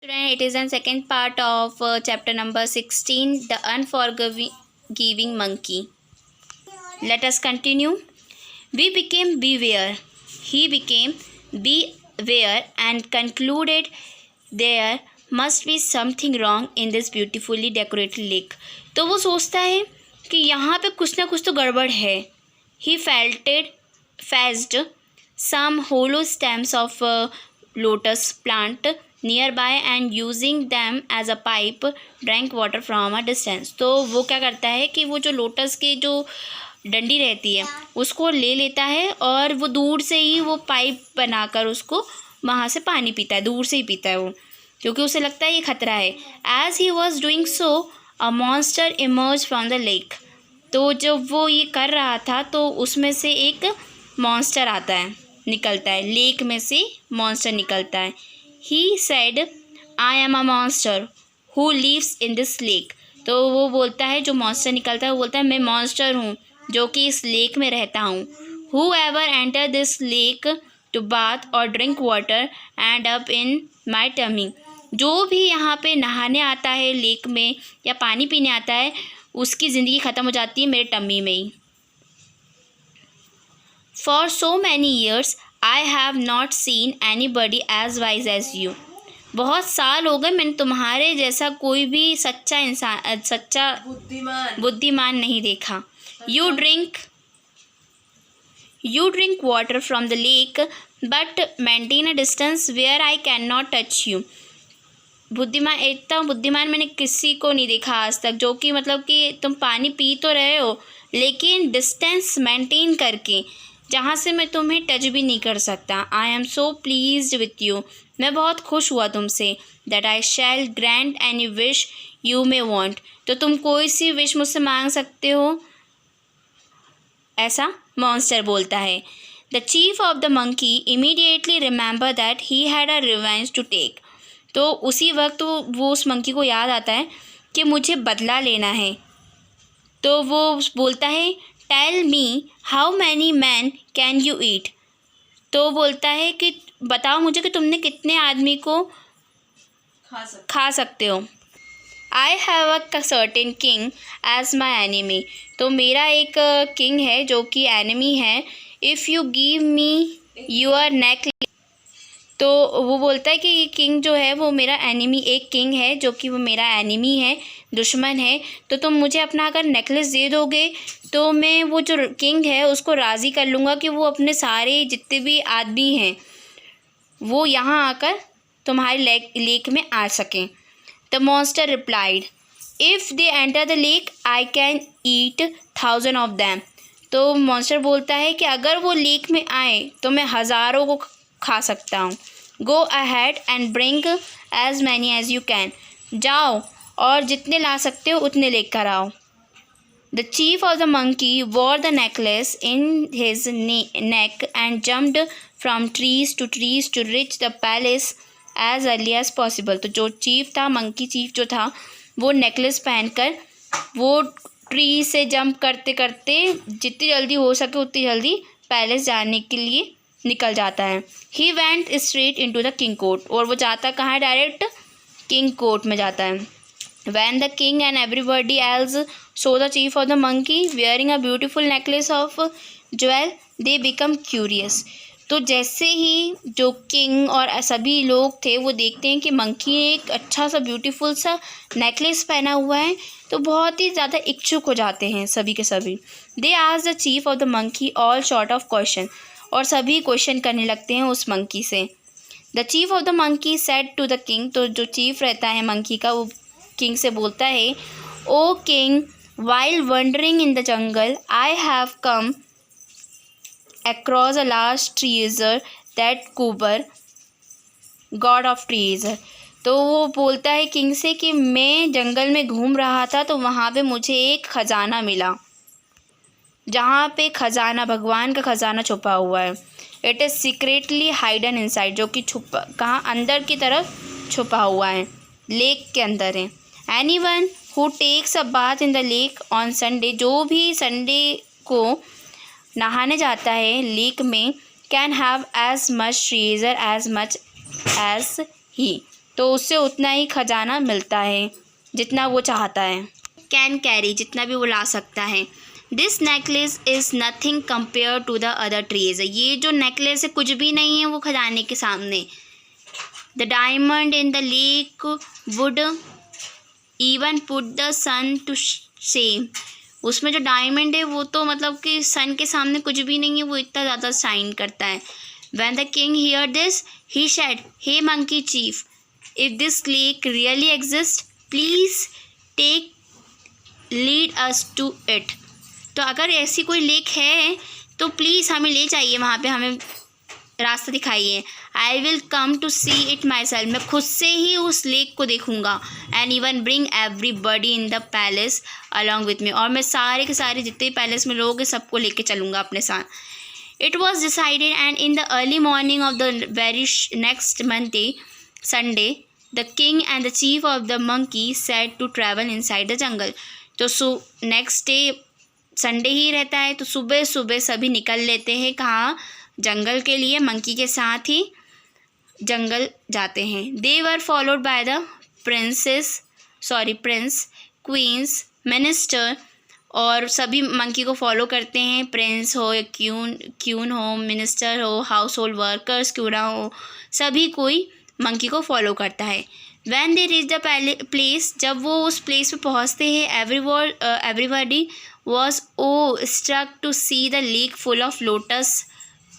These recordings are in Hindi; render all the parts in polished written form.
Student, it is the second part of chapter number 16, The Unforgiving Monkey. Let us continue. We became beware. He became beware and concluded there must be something wrong in this beautifully decorated lake. तो वो सोचता है कि यहाँ पे कुछ ना कुछ तो गड़बड़ है. He fetched some hollow stems of lotus plant nearby and using them as a pipe drank water from a distance. तो वो क्या करता है कि वो जो लोटस के जो डंडी रहती है उसको ले लेता है और वो दूर से ही वो पाइप बनाकर उसको वहाँ से पानी पीता है. दूर से ही पीता है वो, क्योंकि उसे लगता है ये खतरा है. As he was doing so a monster emerge from the lake. तो जब वो ये कर रहा था तो उसमें से एक मॉन्स्टर आता है, निकलता है. लेक में से मॉन्स्टर निकलता है. He said I am a monster who lives in this lake. तो वो बोलता है, जो मॉन्स्टर निकलता है वो बोलता है मैं मॉन्स्टर हूँ जो कि इस लेक में रहता हूँ. Whoever enter this lake to bath और drink water end up in my tummy. जो भी यहाँ पे नहाने आता है लेक में या पानी पीने आता है उसकी ज़िंदगी ख़त्म हो जाती है मेरे टम्मी में ही. For so many years I have not seen anybody as wise as you. बहुत साल हो गए मैंने तुम्हारे जैसा कोई भी सच्चा बुद्धिमान नहीं देखा. You drink water from the lake but maintain a distance where I can not touch you. इतना बुद्धिमान मैंने किसी को नहीं देखा आज तक, जो कि मतलब कि तुम पानी पी तो रहे हो लेकिन डिस्टेंस मेंटेन करके, जहाँ से मैं तुम्हें टच भी नहीं कर सकता. I am so pleased with you. मैं बहुत खुश हुआ तुमसे. That I shall grant any wish you may want. तो तुम कोई सी विश मुझसे मांग सकते हो, ऐसा मॉन्स्टर बोलता है. The chief of the monkey immediately remember that he had a revenge to take. तो उसी वक्त वो उस मंकी को याद आता है कि मुझे बदला लेना है. तो वो बोलता है tell me how many man can you eat. तो बोलता है कि बताओ मुझे कि तुमने कितने आदमी को खा सकते हो. I have a certain king as my enemy. तो मेरा एक किंग है जो कि एनिमी है. If you give me your neck. तो वो बोलता है कि ये किंग जो है वो मेरा एनिमी, एक किंग है जो कि वो मेरा एनिमी है, दुश्मन है. तो तुम मुझे अपना अगर नेकलेस दे दोगे तो मैं वो जो किंग है उसको राज़ी कर लूँगा कि वो अपने सारे जितने भी आदमी हैं वो यहाँ आकर तुम्हारे लेक में आ सकें. The monster replied if they enter the lake I can eat 1000 of them. तो मॉन्स्टर बोलता है कि अगर वो लेक में आए तो मैं हज़ारों को खा सकता हूँ. Go ahead and bring as many as you can. जाओ और जितने ला सकते हो उतने लेकर आओ. The chief of the monkey wore the necklace in his neck and jumped from trees to reach the palace as early as possible. तो जो चीफ था, मंकी चीफ जो था, वो नेकलेस पहनकर वो ट्री से जंप करते करते जितनी जल्दी हो सके उतनी जल्दी पैलेस जाने के लिए निकल जाता है. He went straight into the king court. और वो जाता कहाँ है, डायरेक्ट किंग कोर्ट में जाता है. When the king and everybody else so the chief of the monkey wearing a beautiful necklace of jewel they become curious. तो जैसे ही जो किंग और सभी लोग थे वो देखते हैं कि मंकी एक अच्छा सा ब्यूटीफुल सा नेकलेस पहना हुआ है तो बहुत ही ज़्यादा इच्छुक हो जाते हैं सभी के सभी. They ask the chief of the monkey all sort of question. और सभी क्वेश्चन करने लगते हैं उस मंकी से. The chief of the monkey said to the king. तो जो चीफ रहता है मंकी का वो किंग से बोलता है, oh king while wandering in the jungle I have come across a large treasure that Kuber, god of treasure. तो वो बोलता है किंग से कि मैं जंगल में घूम रहा था तो वहाँ पे मुझे एक ख़जाना मिला, जहाँ पे ख़जाना, भगवान का ख़जाना छुपा हुआ है. It is secretly hidden inside. जो कि छुपा कहाँ, अंदर की तरफ छुपा हुआ है, लेक के अंदर है. Anyone who takes a bath in the lake on Sunday. जो भी संडे को नहाने जाता है लेक में, can have as much treasure as much as he. तो उससे उतना ही खजाना मिलता है जितना वो चाहता है। कैन कैरी, जितना भी वो ला सकता है। This necklace is nothing compare to the other trees, ये जो नेकलेस है कुछ भी नहीं है वो खजाने के सामने। The diamond in the lake would even put the sun to shame, उसमें जो डायमंड है वो तो मतलब कि सन के सामने कुछ भी नहीं है, वो इतना ज़्यादा शाइन करता है। When the king heard this, he said, "Hey monkey chief, if this lake really exists, please lead us to it." तो अगर ऐसी कोई लेक है तो प्लीज़ हमें ले जाइए वहाँ पे, हमें रास्ता दिखाइए। I will come to see it myself, मैं खुद से ही उस लेक को देखूँगा। And even bring everybody in the palace along with me, और मैं सारे के सारे जितने पैलेस में लोग हैं सबको लेके चलूँगा अपने साथ। It was decided, and in the early morning of the very next Monday, Sunday, the king and the chief of the monkey set to travel inside the jungle. तो नेक्स्ट डे संडे ही रहता है, तो सुबह सुबह सभी निकल लेते हैं कहाँ, जंगल के लिए, मंकी के साथ ही जंगल जाते हैं। They were followed by the prince, queens, minister, और सभी मंकी को फॉलो करते हैं, प्रिंस हो या क्यून हो, मिनिस्टर हो, हाउस होल्ड वर्कर्स क्यों ना हो, सभी कोई मंकी को फॉलो करता है। When they reach the place, जब वो उस प्लेस पे पहुँचते हैं, everybody was struck to see the lake full of lotus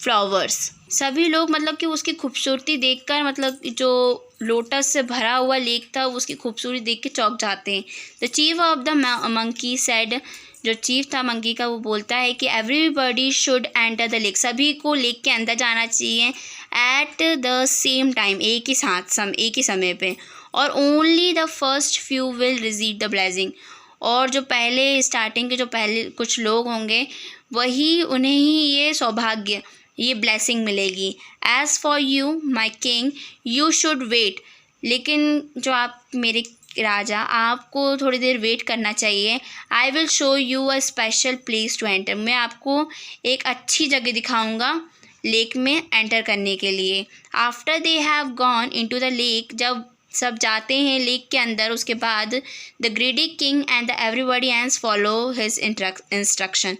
flowers. सभी लोग मतलब कि उसकी खूबसूरती देखकर, मतलब जो लोटस से भरा हुआ लेक था उसकी खूबसूरती देख के चौंक जाते हैं। The chief of the monkey said, जो चीफ था मंकी का, वो बोलता है कि everybody should enter the lake, सभी को लेक के अंदर जाना चाहिए एट द सेम टाइम, एक ही समय पे, और only the first few will receive the blessing, और जो पहले स्टार्टिंग के जो पहले कुछ लोग होंगे वही उन्हें ही ये सौभाग्य, ये ब्लेसिंग मिलेगी। As for you my king you should wait, लेकिन जो आप मेरे राजा, आपको थोड़ी देर वेट करना चाहिए। I will show you a special place to enter, मैं आपको एक अच्छी जगह दिखाऊंगा लेक में एंटर करने के लिए। After they have gone into the lake, जब सब जाते हैं लेक के अंदर, उसके बाद the greedy king and the everybody else follow his instruction,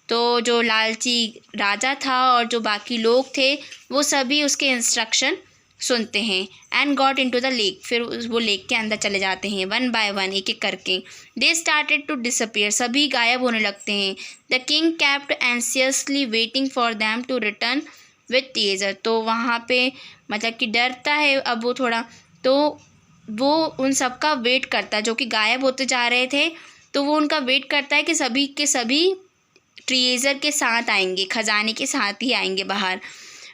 तो जो लालची राजा था और जो बाकी लोग थे वो सभी उसके इंस्ट्रक्शन सुनते हैं। And got into the lake, फिर वो लेक के अंदर चले जाते हैं वन बाय वन, एक एक करके। दे स्टार्टेड टू डिसअपियर, सभी गायब होने लगते हैं। The king kept anxiously waiting for them to return with teaser, तो वहाँ पे मतलब कि डरता है अब वो थोड़ा, तो वो उन सब का वेट करता है जो कि गायब होते जा रहे थे, तो वो उनका वेट करता है कि सभी के सभी ट्रेजर के साथ आएंगे, खजाने के साथ ही आएंगे बाहर।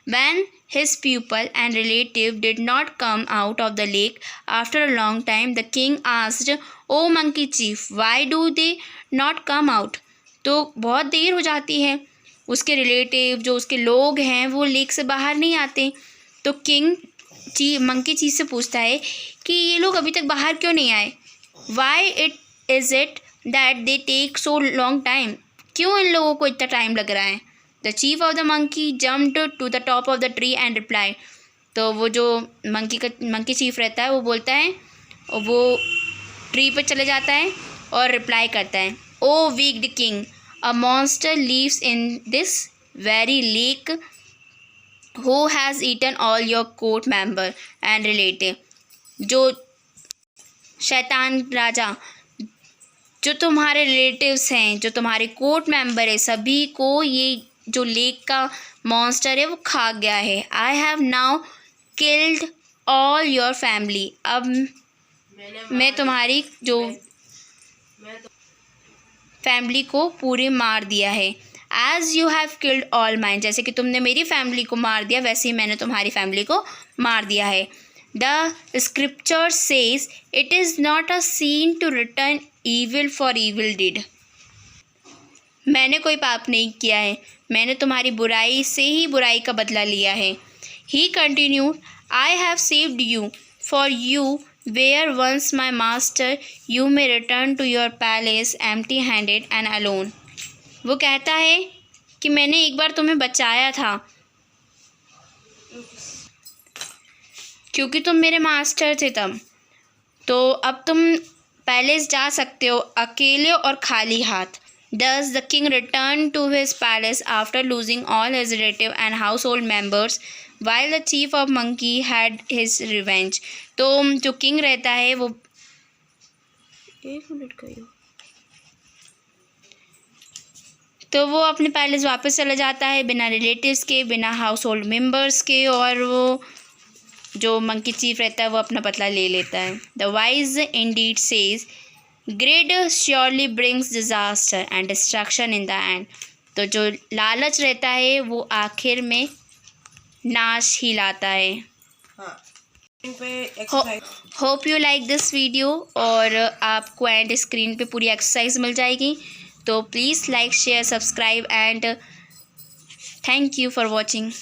When his pupil and relative did not come out of the lake after a long time, the king asked, "Oh monkey chief, why do they not come out?" तो बहुत देर हो जाती है, उसके रिलेटिव जो उसके लोग हैं वो लेक से बाहर नहीं आते, तो किंग मंकी चीफ से पूछता है कि ये लोग अभी तक बाहर क्यों नहीं आए। Why is it that they take so long time, क्यों इन लोगों को इतना टाइम लग रहा है। The chief of the monkey jumped to the top of the tree and reply, तो वो जो मंकी चीफ रहता है वो बोलता है और वो ट्री पर चले जाता है और रिप्लाई करता है, oh wicked king, a monster lives in this very lake who has eaten all your court member and relative, जो शैतान राजा, जो तुम्हारे रिलेटिव्स हैं, जो तुम्हारे कोर्ट मेंबर है, सभी को ये जो लेक का मॉन्स्टर है वो खा गया है। I have now killed all your family, अब मैं तुम्हारी जो फैमिली को पूरे मार दिया है। As you have killed all mine, जैसे कि तुमने मेरी फैमिली को मार दिया वैसे ही मैंने तुम्हारी फैमिली को मार दिया है। The scripture says it is not a sin to return evil for evil deed, मैंने कोई पाप नहीं किया है, मैंने तुम्हारी बुराई से ही बुराई का बदला लिया है। He continued, I have saved you, for you were once my master, you may return to your palace empty handed and alone, वो कहता है कि मैंने एक बार तुम्हें बचाया था, क्योंकि तुम मेरे मास्टर थे तब। तो अब तुम पैलेस जा सकते हो अकेले और खाली हाथ। Thus the king returned to his palace after losing all his relative and household members, while the chief of monkey had his revenge. तो जो किंग रहता है वो, एक मिनट का ही, तो वो अपने पैलेस वापस चला जाता है बिना रिलेटिव्स के, बिना हाउस होल्ड मेम्बर्स के, और वो जो मंकी चीफ रहता है वो अपना बदला ले लेता है। The wise Indeed says grade surely brings disaster and destruction in the end. तो जो लालच रहता है वो आखिर में नाश ही लाता है। Hope you like this video, और आपको एंड स्क्रीन पे पूरी एक्सरसाइज मिल जाएगी। तो please like share subscribe and thank you for watching.